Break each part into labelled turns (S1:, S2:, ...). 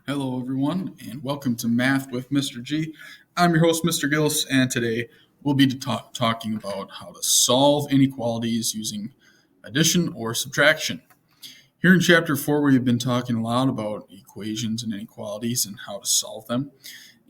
S1: Hello, everyone, and welcome to Math with Mr. G. I'm your host, Mr. Gillis, and today we'll be talking about how to solve inequalities using addition or subtraction. Here in Chapter 4, we've been talking a lot about equations and inequalities and how to solve them.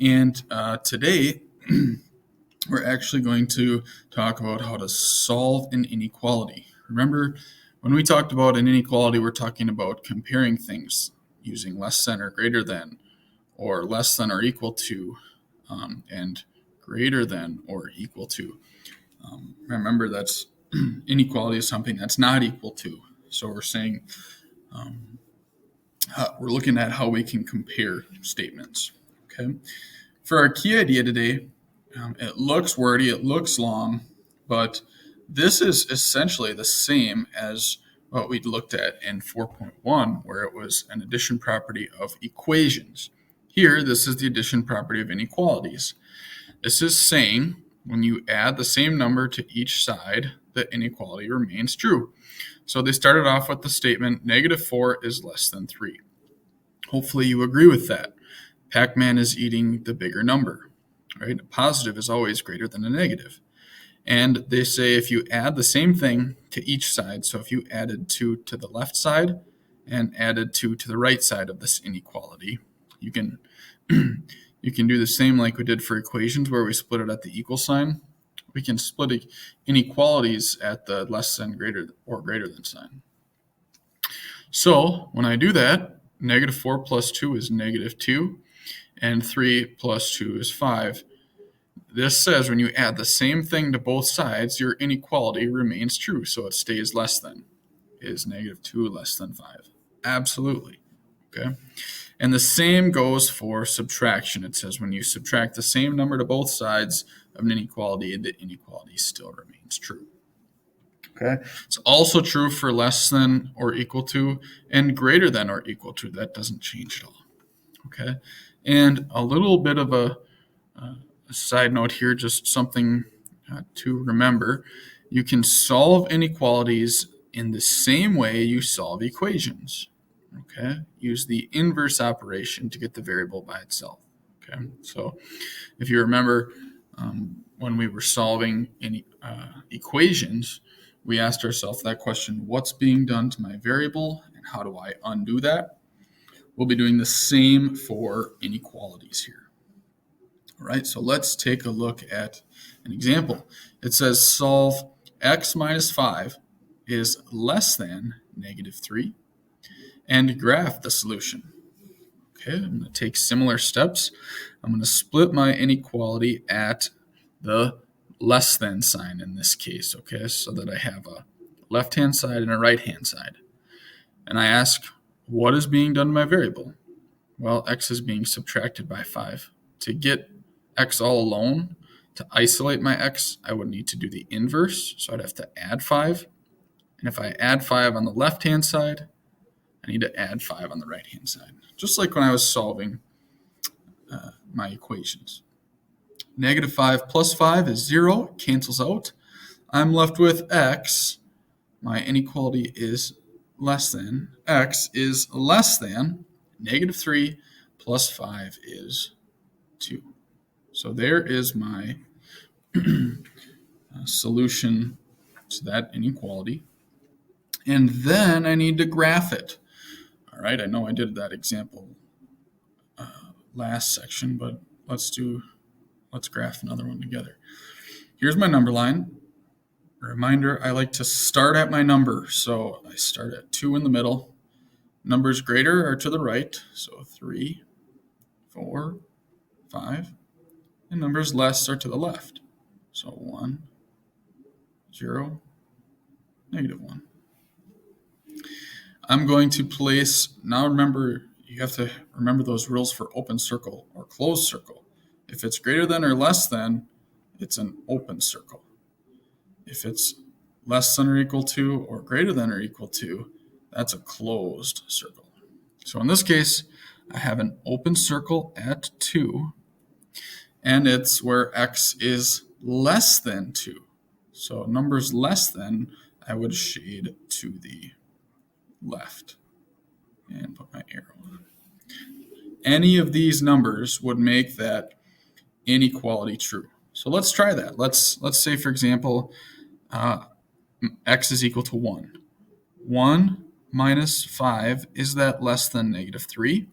S1: And today, we're actually going to talk about how to solve an inequality. Remember, when we talked about an inequality, we're talking about comparing things using less than or greater than, or less than or equal to, and greater than or equal to. Remember, that's inequality is something that's not equal to. So we're saying we're looking at how we can compare statements. Okay. For our key idea today, it looks wordy, it looks long, but this is essentially the same as what we looked at in 4.1, where it was an addition property of equations. Here, this is the addition property of inequalities. This is saying when you add the same number to each side, the inequality remains true. So they started off with the statement, -4 is less than 3. Hopefully you agree with that. Pac-Man is eating the bigger number, right? A positive is always greater than a negative. And they say if you add the same thing to each side, so if you added 2 to the left side and added 2 to the right side of this inequality, you can do the same like we did for equations where we split it at the equal sign. We can split inequalities at the less than, greater, or greater than sign. So when I do that, -4 plus 2 is -2, and 3 plus 2 is 5. This says when you add the same thing to both sides, your inequality remains true, so it stays less than. Is -2 less than 5? Absolutely. Okay. And the same goes for subtraction. It says when you subtract the same number to both sides of an inequality, the inequality still remains true. Okay. It's also true for less than or equal to and greater than or equal to. That doesn't change at all. Okay. And a little bit of a side note here, just something to remember. You can solve inequalities in the same way you solve equations. Okay, use the inverse operation to get the variable by itself. Okay, so if you remember when we were solving equations, we asked ourselves that question, what's being done to my variable and how do I undo that? We'll be doing the same for inequalities here. All right, so let's take a look at an example. It says solve x minus 5 is less than -3 and graph the solution. Okay, I'm going to take similar steps. I'm going to split my inequality at the less than sign in this case, okay, so that I have a left-hand side and a right-hand side. And I ask, what is being done to my variable? Well, x is being subtracted by 5. To get x all alone, to isolate my x, I would need to do the inverse, so I'd have to add 5. And if I add 5 on the left-hand side, I need to add 5 on the right-hand side, just like when I was solving my equations. -5 plus 5 is 0, it cancels out. I'm left with x. My inequality is less than, x is less than -3 plus 5 is 2. So there is my solution to that inequality. And then I need to graph it. All right, I know I did that example last section, but let's graph another one together. Here's my number line. Reminder, I like to start at my number. So I start at 2 in the middle. Numbers greater are to the right, so 3, 4, 5. And numbers less are to the left. So 1, 0, -1. I'm going to place, now remember, you have to remember those rules for open circle or closed circle. If it's greater than or less than, it's an open circle. If it's less than or equal to or greater than or equal to, that's a closed circle. So in this case, I have an open circle at 2, and it's where x is less than 2. So numbers less than, I would shade to the left and put my arrow on. any of these numbers would make that inequality true. So let's try that. Let's say, for example, x is equal to 1. 1 minus 5, is that less than negative 3?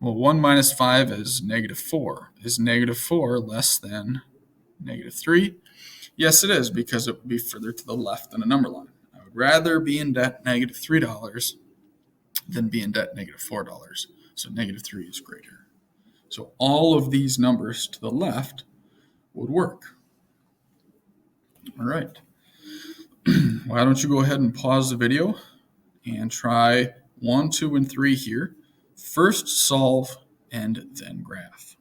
S1: Well, 1 minus 5 is negative 4. Is negative 4 less than negative 3? Yes, it is, because it would be further to the left than a number line. I would rather be in debt negative $3 than be in debt negative $4. So negative 3 is greater. So all of these numbers to the left would work. All right. Why don't you go ahead and pause the video and try 1, 2, and 3 here. First solve and then graph.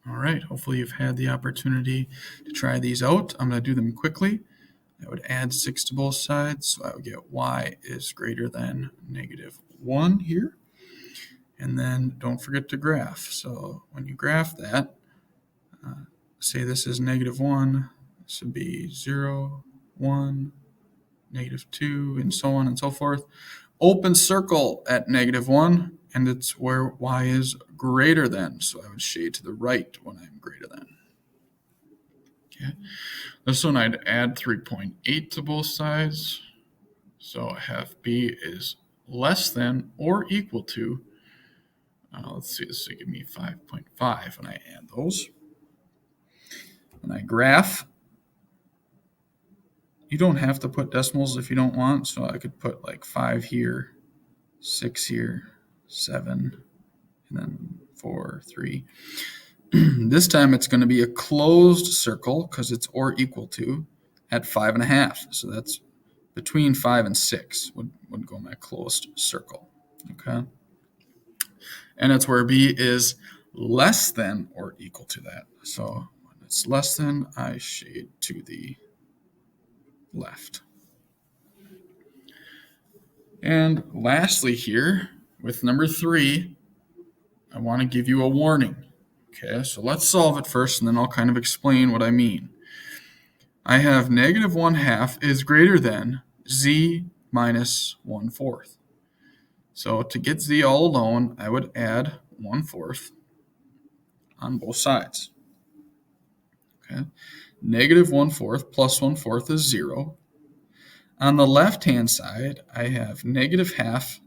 S1: All right, hopefully you've had the opportunity to try these out. I'm going to do them quickly. I would add 6 to both sides, so I would get y is greater than negative 1 here. And then don't forget to graph. So when you graph that, say this is negative 1, this would be 0, 1, negative 2, and so on and so forth. Open circle at negative 1, and it's where y is greater than. So I would shade to the right when I'm greater than. Okay. This one I'd add 3.8 to both sides. So I have b is less than or equal to, let's see, this will give me 5.5 when I add those. When I graph, you don't have to put decimals if you don't want. So I could put like 5 here, 6 here, 7, and then 4, 3. This time it's going to be a closed circle because it's or equal to at 5.5. So that's between 5 and 6 would go my closed circle. Okay. And it's where b is less than or equal to that. So when it's less than, I shade to the left. And lastly here, with number 3, I want to give you a warning. Okay, so let's solve it first, and then I'll kind of explain what I mean. I have negative 1/2 is greater than z minus 1/4. So to get z all alone, I would add 1/4 on both sides. Okay, negative 1/4 plus 1/4 is 0. On the left-hand side, I have negative 1/2.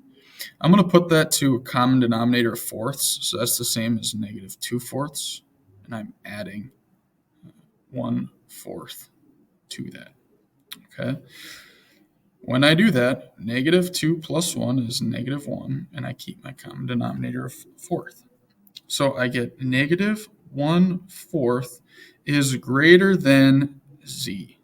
S1: I'm going to put that to a common denominator of fourths, so that's the same as negative 2/4, and I'm adding 1/4 to that. Okay. When I do that, negative 2 plus 1 is negative 1, and I keep my common denominator of fourth. So I get negative 1/4 is greater than z.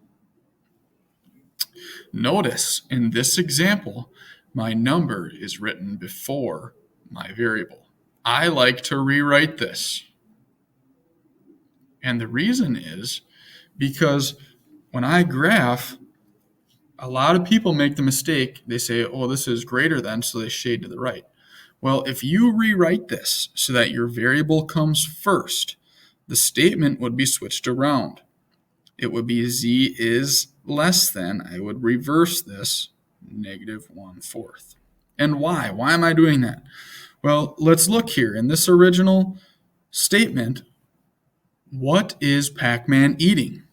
S1: Notice in this example, my number is written before my variable. I like to rewrite this. And the reason is because when I graph, a lot of people make the mistake. They say, oh, this is greater than, so they shade to the right. Well, if you rewrite this so that your variable comes first, the statement would be switched around. It would be z is less than. I would reverse this, negative 1/4. And why? Why am I doing that? Well, let's look here. In this original statement, what is Pac-Man eating?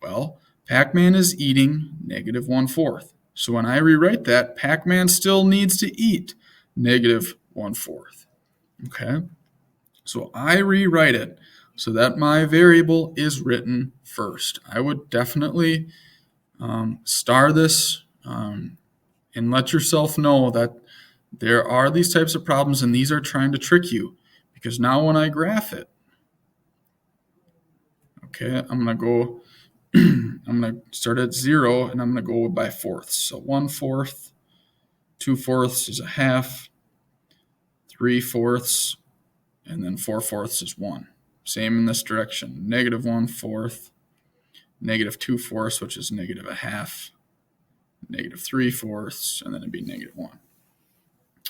S1: Well, Pac-Man is eating negative 1/4. So when I rewrite that, Pac-Man still needs to eat negative 1/4. Okay? So I rewrite it so that my variable is written first. I would definitely star this and let yourself know that there are these types of problems, and these are trying to trick you, because now when I graph it, okay, I'm going to go, I'm going to start at 0, and I'm going to go by fourths. So 1/4, 2/4 is a half, 3/4, and then 4/4 is 1. Same in this direction, negative 1/4, negative 2/4, which is negative a half, negative 3/4, and then it'd be negative 1.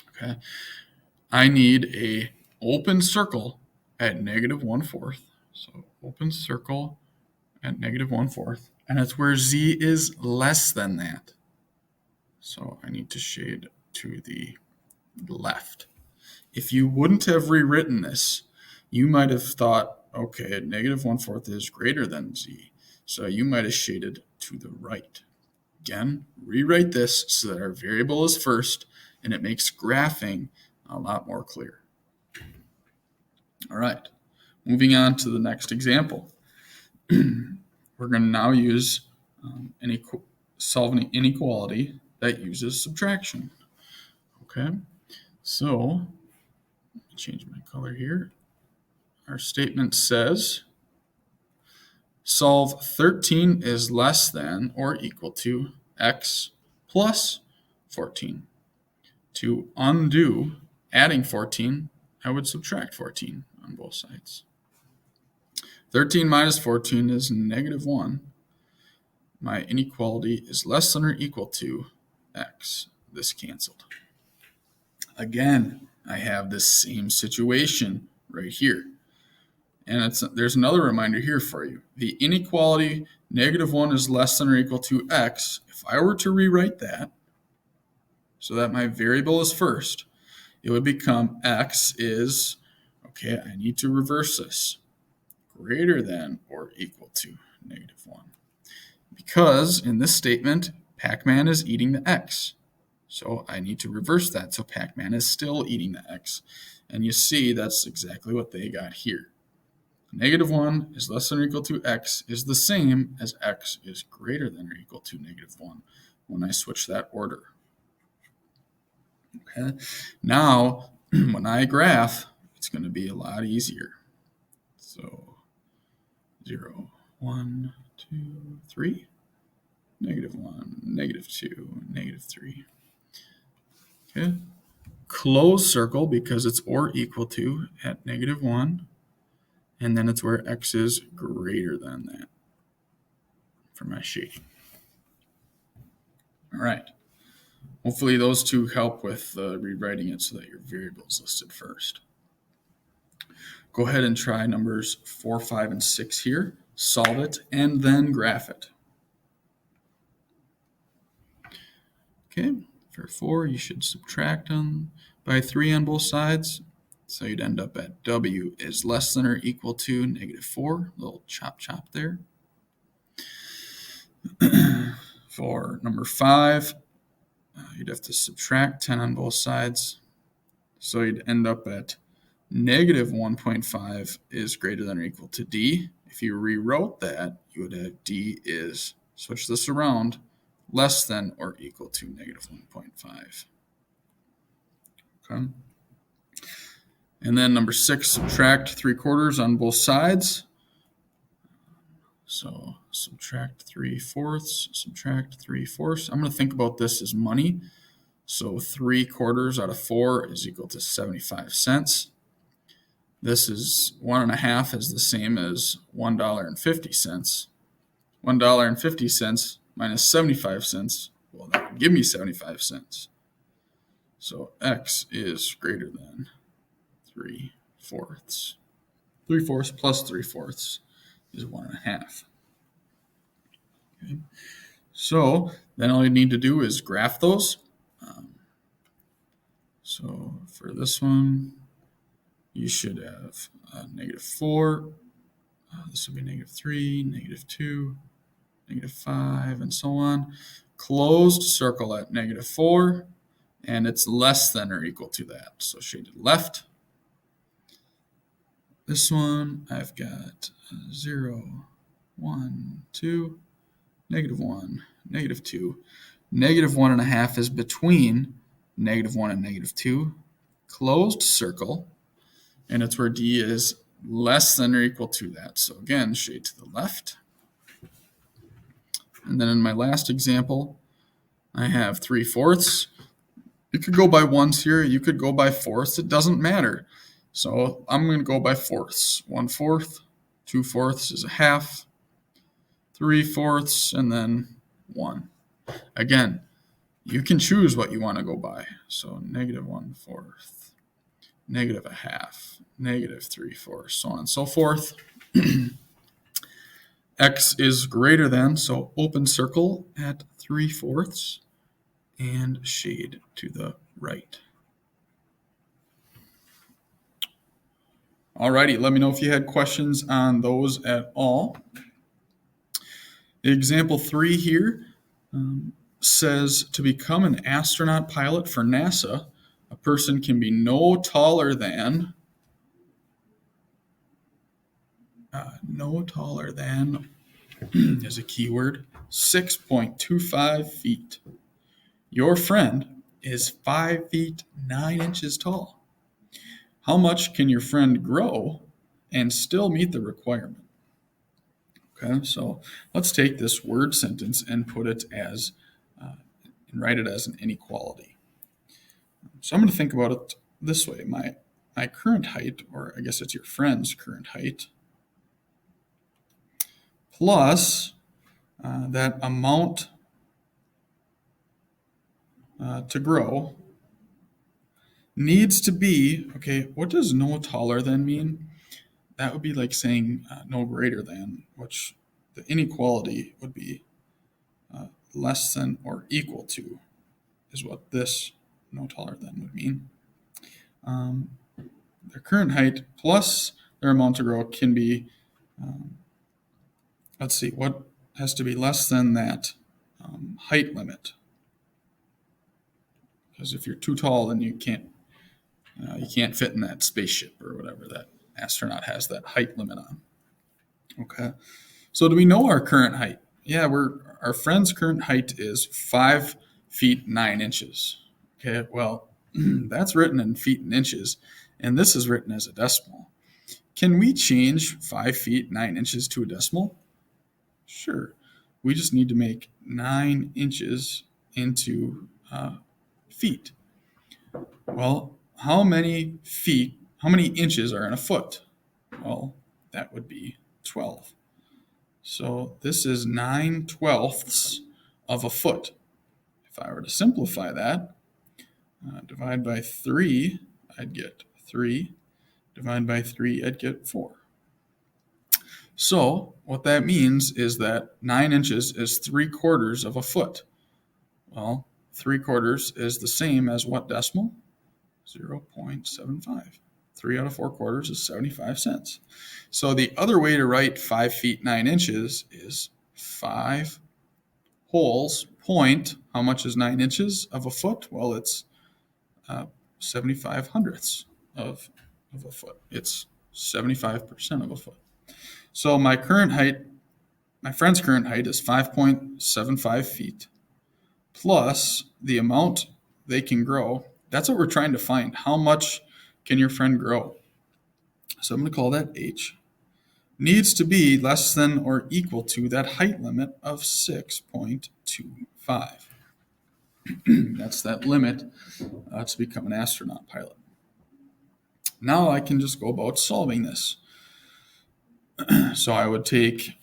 S1: Okay, I need a open circle at negative 1/4. So open circle at negative 1/4, and that's where z is less than that. So I need to shade to the left. If you wouldn't have rewritten this, you might have thought, okay, negative 1/4 is greater than z. So you might have shaded to the right. Again, rewrite this so that our variable is first, and it makes graphing a lot more clear. All right, moving on to the next example. We're going to now use solve an inequality that uses subtraction. Okay, so change my color here. Our statement says solve 13 is less than or equal to x plus 14. To undo adding 14, I would subtract 14 on both sides. 13 minus 14 is negative 1. My inequality is less than or equal to x. This canceled. Again, I have this same situation right here. And there's another reminder here for you. The inequality negative 1 is less than or equal to x. If I were to rewrite that so that my variable is first, it would become x is, okay, I need to reverse this, greater than or equal to negative 1. Because in this statement, Pac-Man is eating the x. So I need to reverse that. So Pac-Man is still eating the x. And you see that's exactly what they got here. Negative 1 is less than or equal to x is the same as x is greater than or equal to negative 1 when I switch that order. Okay. Now, when I graph, it's going to be a lot easier. So 0, 1, 2, 3, negative 1, negative 2, negative 3. Okay. Close circle because it's or equal to at negative 1. And then it's where x is greater than that for my shading. All right. Hopefully those two help with rewriting it so that your variable is listed first. Go ahead and try numbers 4, 5, and 6 here. Solve it and then graph it. Okay, for 4, you should subtract by 3 on both sides. So you'd end up at w is less than or equal to negative 4. Little chop there. For number 5, you'd have to subtract 10 on both sides. So you'd end up at negative 1.5 is greater than or equal to d. If you rewrote that, you would have d is, switch this around, less than or equal to negative 1.5. Okay. And then number 6, subtract 3/4 on both sides. So subtract 3/4, subtract 3/4. I'm going to think about this as money. So 3/4 out of 4 is equal to 75 cents. This is 1.5 is the same as $1.50. $1.50 minus 75 cents, well, that would give me 75 cents. So x is greater than 3/4. 3/4 plus 3/4 is 1.5. Okay. So then all you need to do is graph those. So for this one, you should have negative 4. This would be negative 3, negative 2, negative 5, and so on. Closed circle at negative 4, and it's less than or equal to that. So shaded left. This one, I've got 0, 1, 2, negative 1, negative 2. Negative 1.5 is between negative 1 and negative 2. Closed circle, and it's where d is less than or equal to that. So again, shade to the left. And then in my last example, I have 3/4. You could go by ones here. You could go by fourths. It doesn't matter. So I'm going to go by fourths. 1/4, 2/4 is a half, 3/4, and then 1. Again, you can choose what you want to go by. So negative 1/4, negative a half, negative 3/4, so on and so forth. X is greater than, so open circle at 3/4 and shade to the right. Alrighty, let me know if you had questions on those at all. Example 3 here says to become an astronaut pilot for NASA, a person can be no taller than is a keyword, 6.25 feet. Your friend is 5 feet 9 inches tall. How much can your friend grow and still meet the requirement? Okay, so let's take this word sentence and put it as, and write it as an inequality. So I'm going to think about it this way. My current height, or I guess it's your friend's current height, plus that amount to grow needs to be, okay, what does no taller than mean? That would be like saying no greater than, which the inequality would be less than or equal to, is what this no taller than would mean. Their current height plus their amount to grow can be, let's see, what has to be less than that height limit? Because if you're too tall, then you can't fit in that spaceship or whatever that astronaut has that height limit on. Okay, so do we know our current height? Yeah, our friend's current height is 5 feet 9 inches. Okay, well, that's written in feet and inches, and this is written as a decimal. Can we change 5 feet 9 inches to a decimal? Sure. We just need to make 9 inches into feet. Well, how many inches are in a foot? Well, that would be 12. So this is 9/12 of a foot. If I were to simplify that, divide by 3, I'd get 3. Divide by 3, I'd get 4. So what that means is that 9 inches is 3/4 of a foot. Well, 3/4 is the same as what decimal? 0.75. 3 out of 4 quarters is 75 cents. So the other way to write 5 feet 9 inches is 5 wholes point. How much is 9 inches of a foot? Well, it's 75 hundredths of a foot. It's 75% of a foot. So my friend's current height is 5.75 feet plus the amount they can grow. That's what we're trying to find. How much can your friend grow? So I'm going to call that H. Needs to be less than or equal to that height limit of 6.25. That's that limit to become an astronaut pilot. Now I can just go about solving this. So I would take,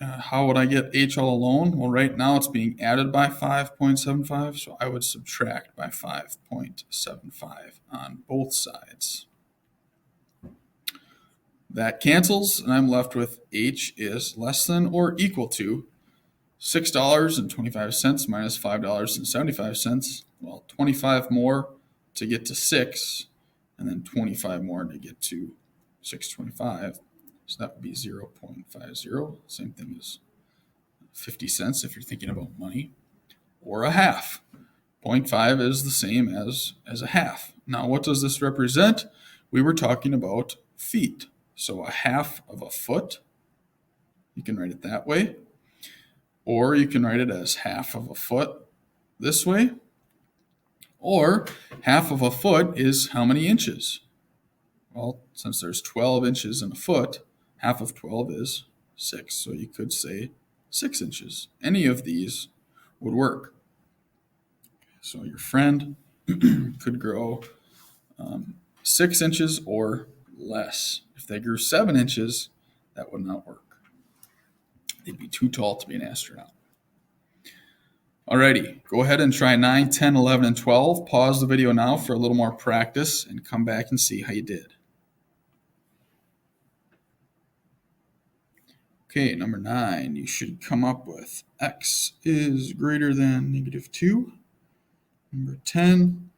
S1: how would I get H all alone? Well, right now it's being added by 5.75, so I would subtract by 5.75 on both sides. That cancels, and I'm left with H is less than or equal to $6.25 minus $5.75. Well, 25 more to get to 6, and then 25 more to get to 625. So that would be 0.50. Same thing as 50 cents if you're thinking about money, or a half. 0.5 is the same as a half. Now, what does this represent? We were talking about feet. So a half of a foot, you can write it that way. Or you can write it as half of a foot this way. Or half of a foot is how many inches? Well, since there's 12 inches in a foot, half of 12 is 6. So you could say 6 inches. Any of these would work. So your friend could grow 6 inches or less. If they grew 7 inches, that would not work. They'd be too tall to be an astronaut. Alrighty, go ahead and try 9, 10, 11, and 12. Pause the video now for a little more practice and come back and see how you did. Okay, number 9, you should come up with x is greater than -2. Number 10,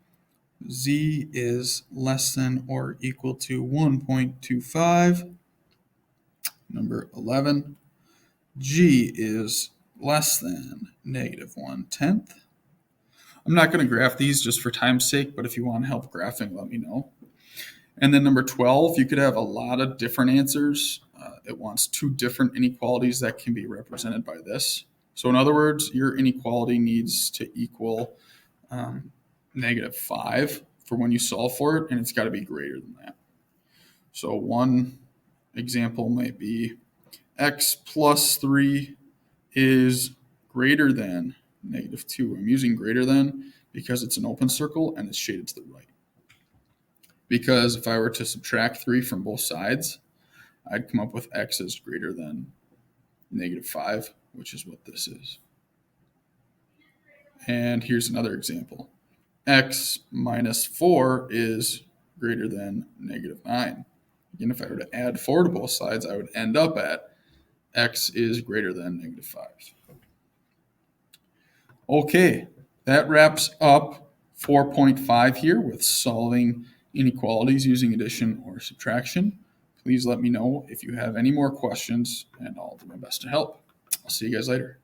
S1: Z is less than or equal to 1.25. Number 11, G is less than negative 1/10. I'm not going to graph these just for time's sake, but if you want help graphing, let me know. And then number 12, you could have a lot of different answers. It wants two different inequalities that can be represented by this. So in other words, your inequality needs to equal -5 for when you solve for it, and it's got to be greater than that. So one example might be x plus 3 is greater than -2. I'm using greater than because it's an open circle and it's shaded to the right. Because if I were to subtract 3 from both sides, I'd come up with x is greater than -5, which is what this is. And here's another example. X minus 4 is greater than -9. Again, if I were to add 4 to both sides, I would end up at x is greater than -5. Okay, that wraps up 4.5 here with solving inequalities using addition or subtraction. Please let me know if you have any more questions, and I'll do my best to help. I'll see you guys later.